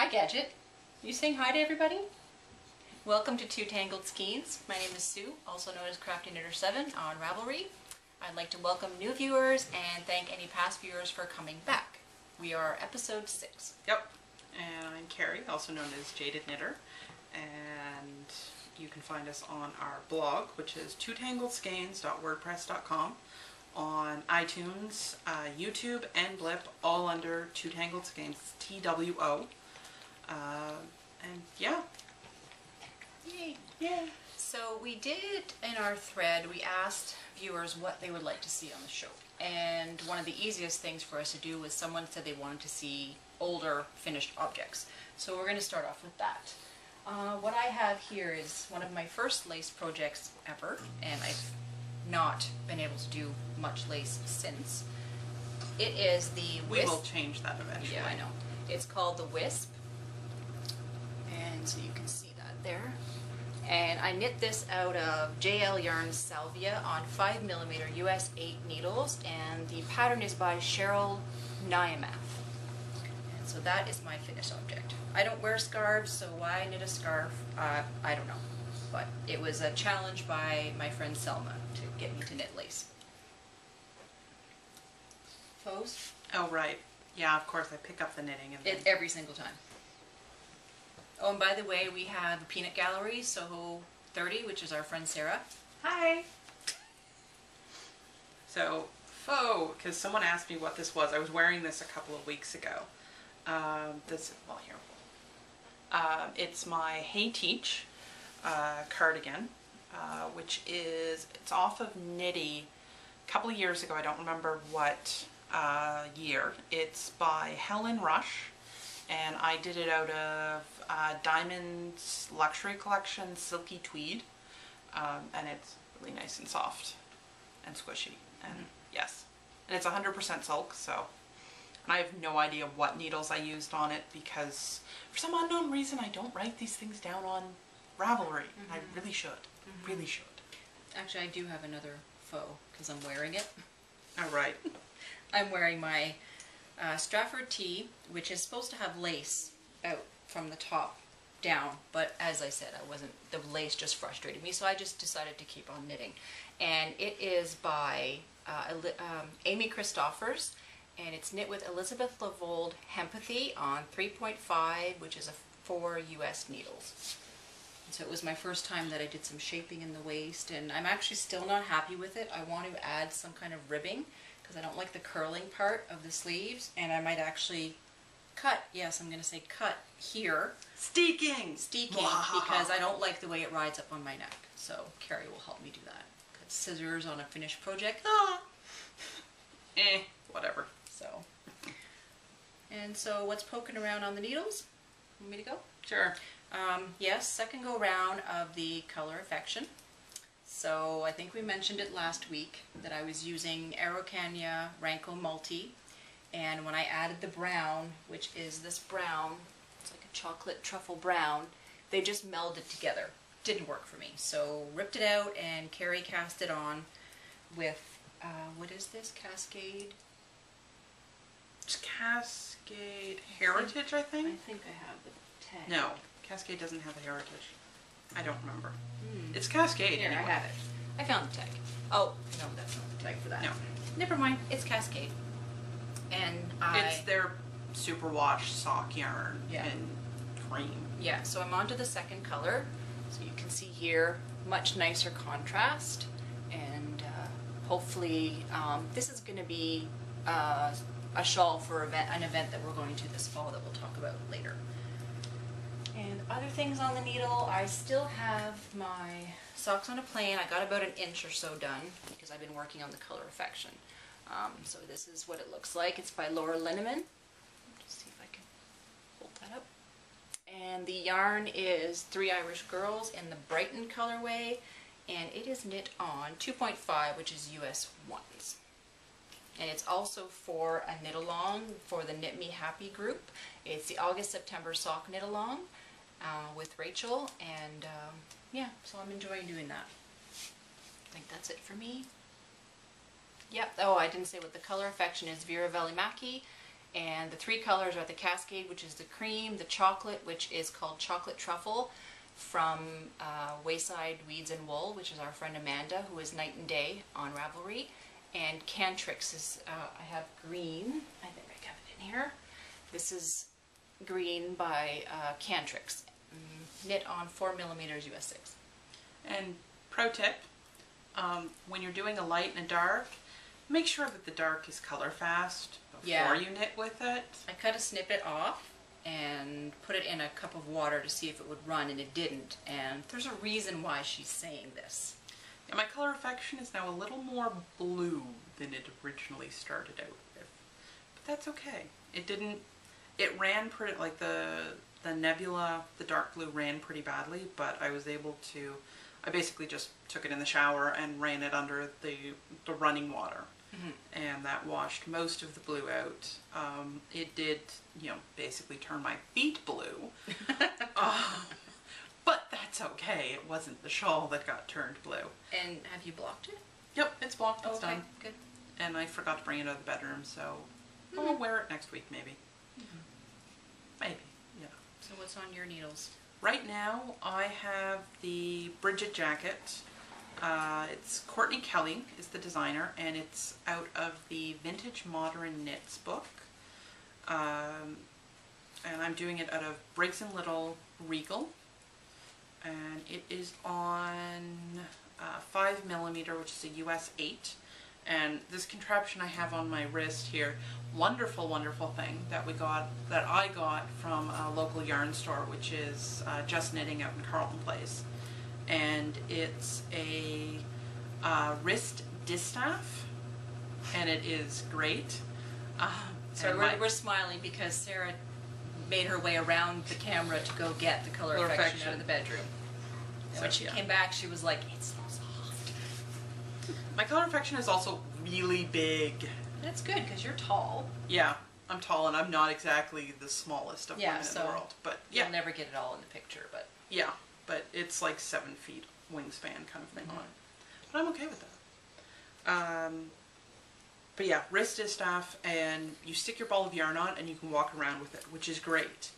Hi, Gadget. You saying hi to everybody? Welcome to Two Tangled Skeins. My name is Sue, also known as Crafty Knitter 7 on Ravelry. I'd like to welcome new viewers and thank any past viewers for coming back. We are episode 6. Yep. And I'm Kari, also known as Jaded Knitter. And you can find us on our blog, which is twotangledskeins.wordpress.com, on iTunes, YouTube, and Blip, all under Two Tangled Skeins, TWO. And yeah. Yay! Yay! So we did, in our thread, we asked viewers what they would like to see on the show. And one of the easiest things for us to do was someone said they wanted to see older finished objects. So we're going to start off with that. What I have here is one of my first lace projects ever, and I've not been able to do much lace since. It is the Wisp. We will change that eventually. Yeah, I know. It's called the Wisp, and so you can see that there. And I knit this out of JL Yarn Salvia on 5mm US 8 needles, and the pattern is by Cheryl Nyamath. And so that is my finished object. I don't wear scarves, so why knit a scarf? I don't know. But it was a challenge by my friend Selma to get me to knit lace. Faux? Oh, right. Yeah, of course, I pick up the knitting. And then... Every single time. Oh, and by the way, we have the Peanut Gallery, Soho 30, which is our friend Sarah. Hi! So, faux, because someone asked me what this was. I was wearing this a couple of weeks ago. Well, here. It's my Hey Teach cardigan, which is, it's off of Knitty a couple of years ago. I don't remember what year. It's by Helen Rush, and I did it out of Diamond's Luxury Collection Silky Tweed, and it's really nice and soft and squishy, and yes, and it's 100% silk, so, and I have no idea what needles I used on it because for some unknown reason I don't write these things down on Ravelry. I really should, really should. Actually, I do have another faux because I'm wearing it. Oh, right. I'm wearing my Stratford tee, which is supposed to have lace out from the top down, but as I said, the lace just frustrated me, so I just decided to keep on knitting. And it is by Amy Christoffers, and it's knit with Elizabeth Lavold Hempathy on 3.5, which is a 4 US needles. And so it was my first time that I did some shaping in the waist, and I'm actually still not happy with it. I want to add some kind of ribbing because I don't like the curling part of the sleeves, and I might actually cut, yes, I'm going to say cut here. Steeking! Because I don't like the way it rides up on my neck. So Kari will help me do that. Cut scissors on a finished project. Whatever. So, and so what's poking around on the needles? Want me to go? Sure. Yes, second go round of the Color Affection. So I think we mentioned it last week that I was using Araucania Ranko Multi, and when I added the brown, which is this brown, it's like a chocolate truffle brown, they just melded together. Didn't work for me. So ripped it out and Kari cast it on with, what is this, Cascade? It's Cascade Heritage, I think? I think I have the tag. No, Cascade doesn't have a Heritage. I don't remember. It's Cascade. Here, anyway. I have it. I found the tag. Oh, no, that's not the tag for that. No. Never mind, it's Cascade. And It's their superwash sock yarn in cream. Yeah, so I'm on to the second color. So you can see here, much nicer contrast. And hopefully, this is going to be a shawl for an event that we're going to this fall that we'll talk about later. And other things on the needle, I still have my socks on a plane. I got about an inch or so done because I've been working on the Color Affection. So this is what it looks like. It's by Laura Linneman. Just see if I can hold that up. And the yarn is Three Irish Girls in the Brighton colorway, and it is knit on 2.5, which is US 1s. And it's also for a knit along for the Knit Me Happy group. It's the August-September sock knit along with Rachel, and yeah, so I'm enjoying doing that. I think that's it for me. Yep. Oh, I didn't say what the Color Affection is. Vera Valimachi, And the 3 colors are the Cascade, which is the cream, the chocolate, which is called Chocolate Truffle, from Wayside Weeds and Wool, which is our friend Amanda, who is Night and Day on Ravelry. And Cantrix is, I have green, I think I have it in here. This is green by Cantrix, knit on 4mm US 6. And pro tip, when you're doing a light and a dark, make sure that the dark is color fast before you knit with it. I cut a snippet off and put it in a cup of water to see if it would run, and it didn't. And there's a reason why she's saying this. And my color affection is now a little more blue than it originally started out with. But that's okay. It ran pretty, like the Nebula, the dark blue ran pretty badly, but I was able to, I basically just took it in the shower and ran it under the running water. And that washed most of the blue out. It did, basically turn my feet blue. But that's okay. It wasn't the shawl that got turned blue. And have you blocked it? Yep, it's blocked. It's done. Good. And I forgot to bring it out of the bedroom, so I'll wear it next week, maybe. Maybe, yeah. So what's on your needles? Right now, I have the Bridget jacket. It's Courtney Kelly is the designer, and it's out of the Vintage Modern Knits book. And I'm doing it out of Briggs & Little Regal. And it is on 5mm, which is a US 8. And this contraption I have on my wrist here, wonderful, wonderful thing that I got from a local yarn store, which is Just Knitting out in Carlton Place. And it's a wrist distaff, and it is great. So we're smiling because Sarah made her way around the camera to go get the color affection out of the bedroom. And when she came back, she was like, "It's so soft." My color affection is also really big. That's good because you're tall. Yeah, I'm tall, and I'm not exactly the smallest of women in the world. But you'll never get it all in the picture. But yeah, but it's like 7 feet wingspan kind of thing on it. But I'm okay with that. But yeah, wrist distaff, and you stick your ball of yarn on and you can walk around with it, which is great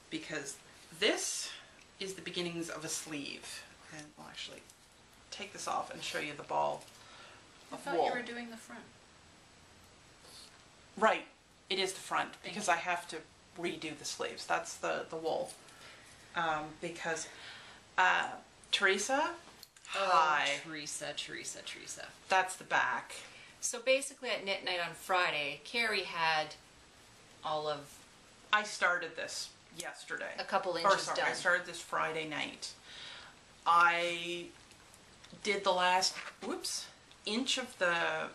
because this is the beginnings of a sleeve. And I'll actually take this off and show you the ball of wool. I thought you were doing the front. Right, it is the front because I have to redo the sleeves. That's the wool. Because Teresa, hi. Teresa. That's the back. So basically at Knit Night on Friday, Kari had all of... I started this yesterday. A couple inches done. I started this Friday night. I did the last, inch of the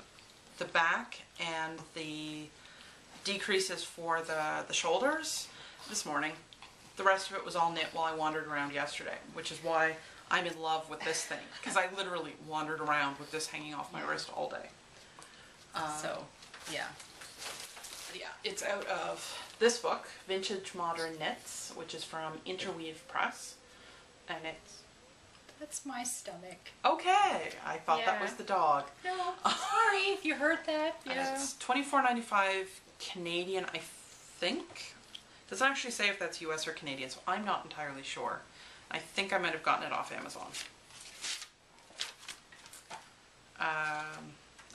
back and the decreases for the shoulders this morning. The rest of it was all knit while I wandered around yesterday, which is why I'm in love with this thing, because I literally wandered around with this hanging off my wrist all day. Yeah, it's out of this book, Vintage Modern Knits, which is from Interweave Press, and it's... That's my stomach. Okay, I thought that was the dog. No, sorry if you heard that. Yeah. It's $24.95 Canadian, I think. Doesn't actually say if that's US or Canadian, so I'm not entirely sure. I think I might have gotten it off Amazon.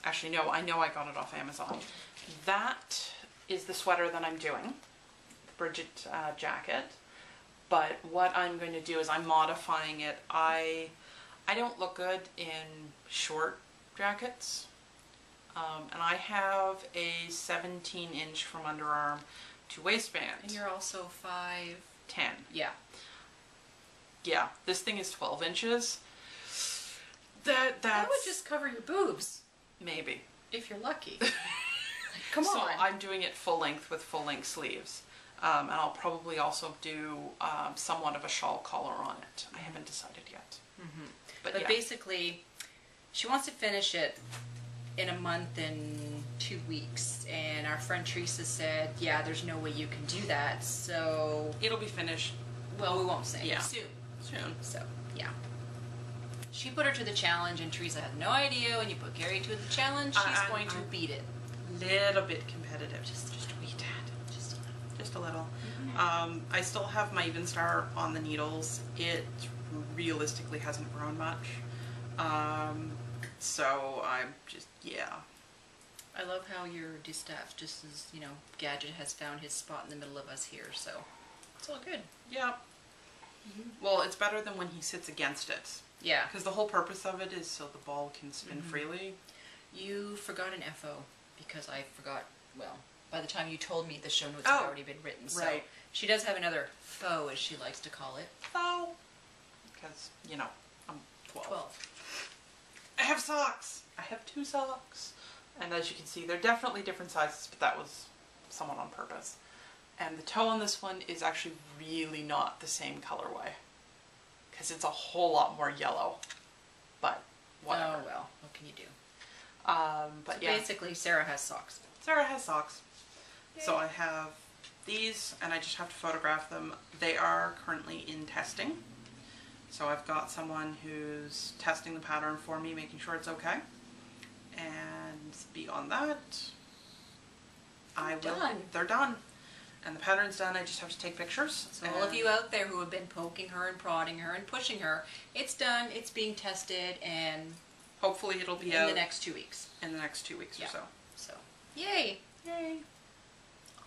Actually, no, I know I got it off Amazon. That is the sweater that I'm doing, Bridget jacket. But what I'm going to do is I'm modifying it. I don't look good in short jackets. And I have a 17-inch from underarm to waistband. And you're also 5'10". Yeah. Yeah, this thing is 12 inches. That would just cover your boobs. Maybe. If you're lucky. Come on. So I'm doing it full length with full length sleeves. And I'll probably also do somewhat of a shawl collar on it. I haven't decided yet. But basically, she wants to finish it in a month and 2 weeks. And our friend Teresa said, yeah, there's no way you can do that. So it'll be finished. Well, we won't say. Yeah. Soon. So, yeah. She put her to the challenge, and Teresa had no idea when you put Kari to the challenge, she's going to beat it. Little bit competitive. Just a wee tad. just a little. I still have my Even Star on the needles. It realistically hasn't grown much. So I'm just, yeah. I love how your distaff, just as, you know, Gadget has found his spot in the middle of us here, so it's all good. Yeah. Well, it's better than when he sits against it. Yeah. Because the whole purpose of it is so the ball can spin freely. You forgot an FO, because I forgot, well, by the time you told me the show notes had already been written, so right. she does have another faux, as she likes to call it. Faux. Because, you know, I'm 12. 12. I have socks. I have 2 socks. And as you can see, they're definitely different sizes, but that was somewhat on purpose. And the toe on this one is actually really not the same colorway. Because it's a whole lot more yellow. But whatever. Oh well, what can you do? But so yeah. basically Sarah has socks. Sarah has socks. Yay. So I have these, and I just have to photograph them. They are currently in testing. So I've got someone who's testing the pattern for me, making sure it's okay. And beyond that, they're done. And the pattern's done, I just have to take pictures. So all of you out there who have been poking her and prodding her and pushing her, it's done, it's being tested, and hopefully it'll be in out the next 2 weeks. In the next 2 weeks or so. So, yay! Yay!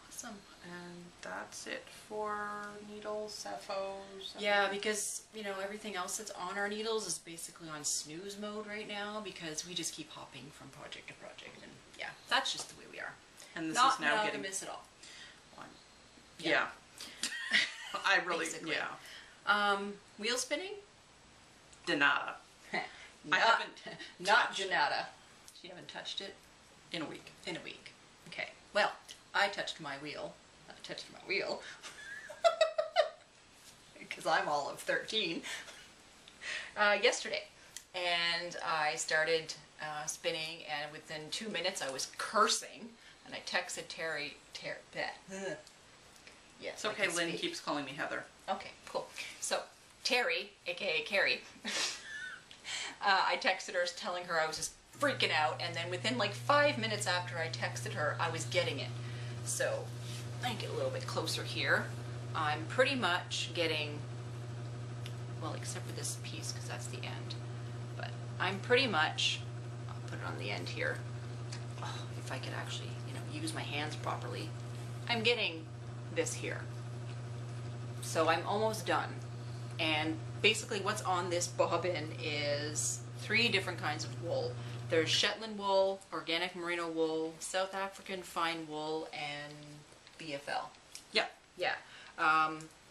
Awesome. And that's it for needles, FOs. Yeah, because, you know, everything else that's on our needles is basically on snooze mode right now, because we just keep hopping from project to project, and yeah, that's just the way we are. And this Not is now getting... monogamous at all. Yeah. I really, basically. yeah. Wheel spinning? Denata. I haven't Not Janata. You haven't touched it? in a week. In a week. Okay. Well, I touched my wheel. I touched my wheel. Because I'm all of 13. Yesterday. And I started spinning, and within 2 minutes I was cursing, and I texted Terry, yes, It's okay, Lynn keeps calling me Heather. Okay, cool. So, Terry, aka Kari, I texted her telling her I was just freaking out, and then within like 5 minutes after I texted her, I was getting it. So, I can get a little bit closer here. I'm pretty much getting, well, except for this piece, because that's the end, but I'm pretty much, I'll put it on the end here, if I could actually, you know, use my hands properly. I'm getting this here. So I'm almost done. And basically what's on this bobbin is 3 different kinds of wool. There's Shetland wool, organic merino wool, South African fine wool, and BFL. Yeah. Yeah.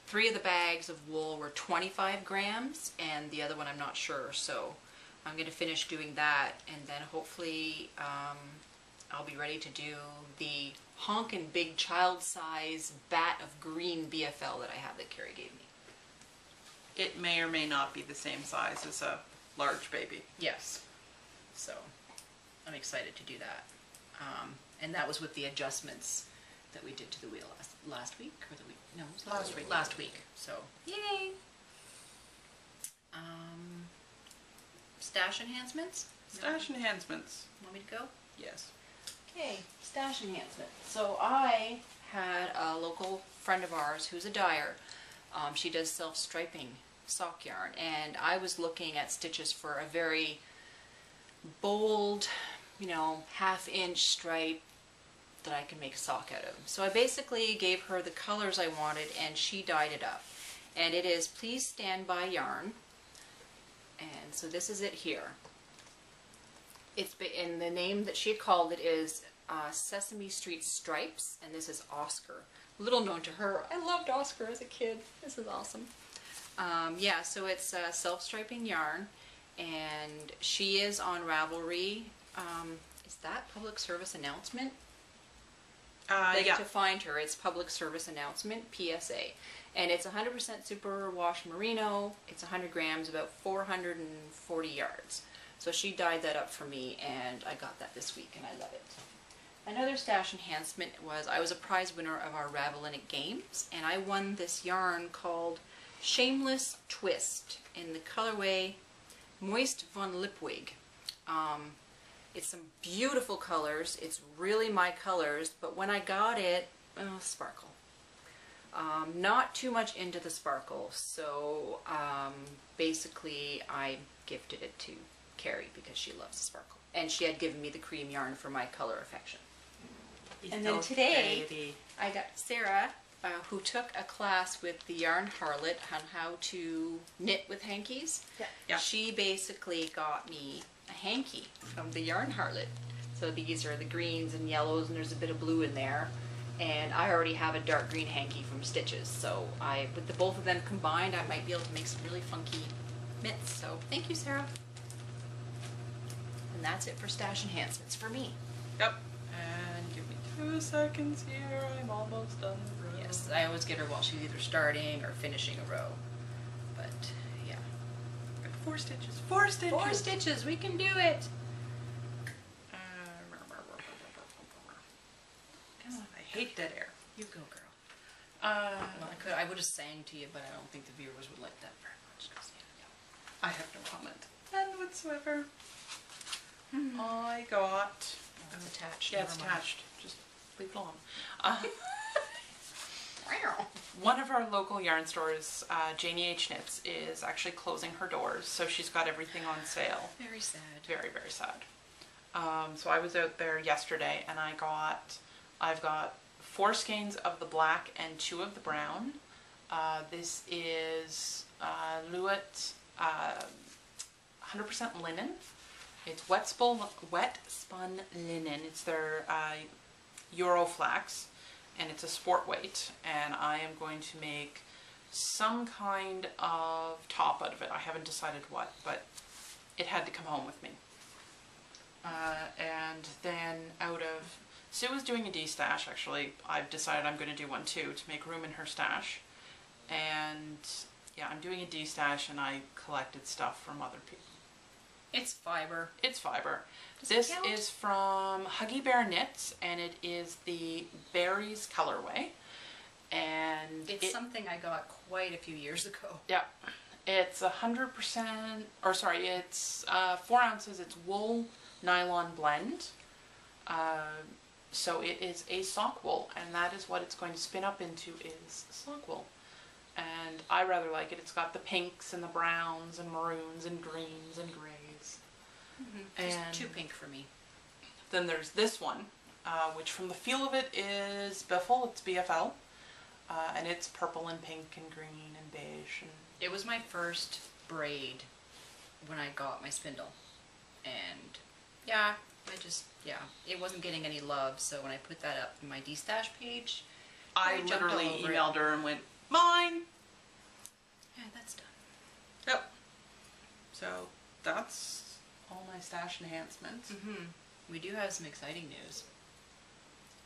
3 of the bags of wool were 25 grams, and the other one I'm not sure. So I'm going to finish doing that, and then hopefully I'll be ready to do the honkin' big child size bat of green BFL that I have that Kari gave me. It may or may not be the same size as a large baby. Yes. So I'm excited to do that. And that was with the adjustments that we did to the wheel last week, or the week? No, it was last week. Last week. So yay! Stash enhancements. Stash enhancements. Want me to go? Yes. Okay, stash enhancement. So I had a local friend of ours who's a dyer. She does self-striping sock yarn, and I was looking at stitches for a very bold, you know, 1/2-inch stripe that I can make a sock out of. So I basically gave her the colors I wanted, and she dyed it up. And it is Please Stand By yarn. And so this is it here. It's in the name that she had called it is Sesame Street Stripes, and this is Oscar. Little known to her. I loved Oscar as a kid. This is awesome. Yeah, so it's self-striping yarn, and she is on Ravelry. Is that public service announcement? Yeah. To find her, it's public service announcement, PSA. And it's 100% superwash merino. It's 100 grams, about 440 yards. So she dyed that up for me, and I got that this week, and I love it. Another stash enhancement was I was a prize winner of our Ravelinic Games, and I won this yarn called Shameless Twist in the colorway Moist von Lipwig. It's some beautiful colors. It's really my colors, but when I got it, sparkle. Not too much into the sparkle, so basically I gifted it to Kari because she loves the sparkle. And she had given me the cream yarn for my color affection. And then today I got Sarah, who took a class with the Yarn Harlot on how to knit with hankies. Yeah. She basically got me a hanky from the Yarn Harlot. So these are the greens and yellows, and there's a bit of blue in there. And I already have a dark green hanky from Stitches, so with the both of them combined, I might be able to make some really funky mitts. So thank you, Sarah. And that's it for stash enhancements for me. Yep. And give me 2 seconds here. I'm almost done the row. Yes, I always get her while she's either starting or finishing a row. But yeah. 4 stitches. 4 stitches. 4 stitches. We can do it. I hate dead air. You go, girl. Well, I would have sang to you, but I don't think the viewers would like that very much. I have no comment. None whatsoever. I got... Oh, it's attached. Yeah, it's Never mind. attached. Just leave it alone. One of our local yarn stores, Janie H. Knits, is actually closing her doors, so she's got everything on sale. Very sad. Very, very sad. So I was out there yesterday, and I've got 4 skeins of the black and 2 of the brown. This is Luet 100% linen. It's wet spun linen. It's their Euroflax, and it's a sport weight. And I am going to make some kind of top out of it. I haven't decided what, but it had to come home with me. And then out of Sue is doing a D-stash, actually. I've decided I'm going to do one too, to make room in her stash. And yeah, I'm doing a D-stash, and I collected stuff from other people. It's fiber. It's fiber. Does it This count? is from Huggy Bear Knits, and it is the Berries colorway. And It's something I got quite a few years ago. yeah, it's 100%, or sorry, it's 4 ounces. It's wool nylon blend. So it is a sock wool, and that is what it's going to spin up into, is sock wool. And I rather like it. It's got the pinks and the browns and maroons and greens and grays. Just And too pink for me. then there's this one, which from the feel of it is Biffle. It's BFL. And it's purple and pink and green and beige. And It was my first braid when I got my spindle. And yeah, it wasn't getting any love, so when I put that up in my D-stash page, I jumped all literally over it. emailed her and went, mine! Yeah, that's done. Yep. So that's all my stash enhancements. We do have some exciting news.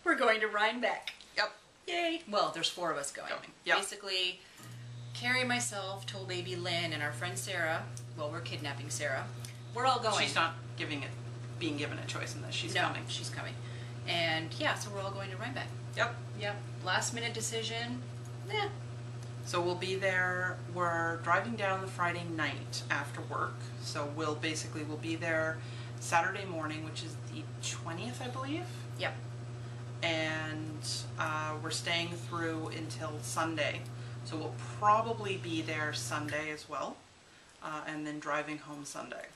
We're going to Rhinebeck. Yep. Yay! Well, there's 4 of us going. Yep. Basically, Kari, myself, told baby Lynn, and our friend Sarah, well, we're kidnapping Sarah. We're all going. She's not being given a choice in this. She's coming. She's coming. And yeah, so we're all going to Rhinebeck. Yep. Yep. Last minute decision. Yeah. So we'll be there. We're driving down the Friday night after work. So we'll be there Saturday morning, which is the 20th, I believe. Yep. And we're staying through until Sunday. So we'll probably be there Sunday as well. And then driving home Sunday.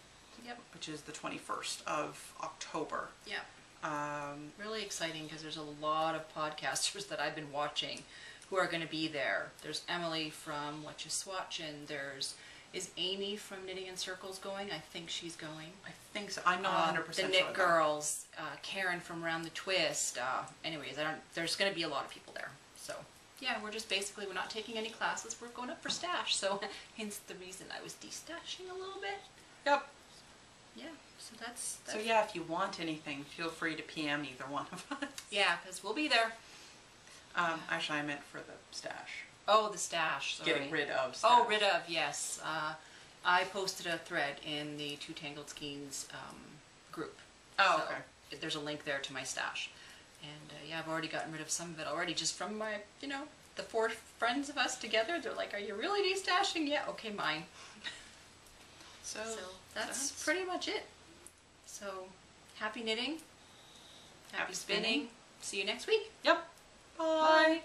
Yep. Which is the 21st of October. Yep. Really exciting because there's a lot of podcasters that I've been watching who are going to be there. There's Emily from What You Swatchin'. Is Amy from Knitting in Circles going? I think she's going. I think so. I'm not 100% The sure. Knit Girls, Karen from Round the Twist. Anyways, there's going to be a lot of people there. So yeah, we're not taking any classes. We're going up for stash. So hence the reason I was de-stashing a little bit. Yep. Yeah. So that's So yeah, if you want anything, feel free to PM either one of us. yeah, because we'll be there. Actually, I meant for the stash. Oh, the stash. Sorry. Getting rid of stash. Oh, rid of, yes. I posted a thread in the 2 Tangled Skeins group. Oh, So okay. there's a link there to my stash. And yeah, I've already gotten rid of some of it already just from my, the 4 friends of us together. They're like, are you really de-stashing? Yeah, okay, mine. So that's pretty much it. So happy knitting. Happy spinning. See you next week. Yep. Bye.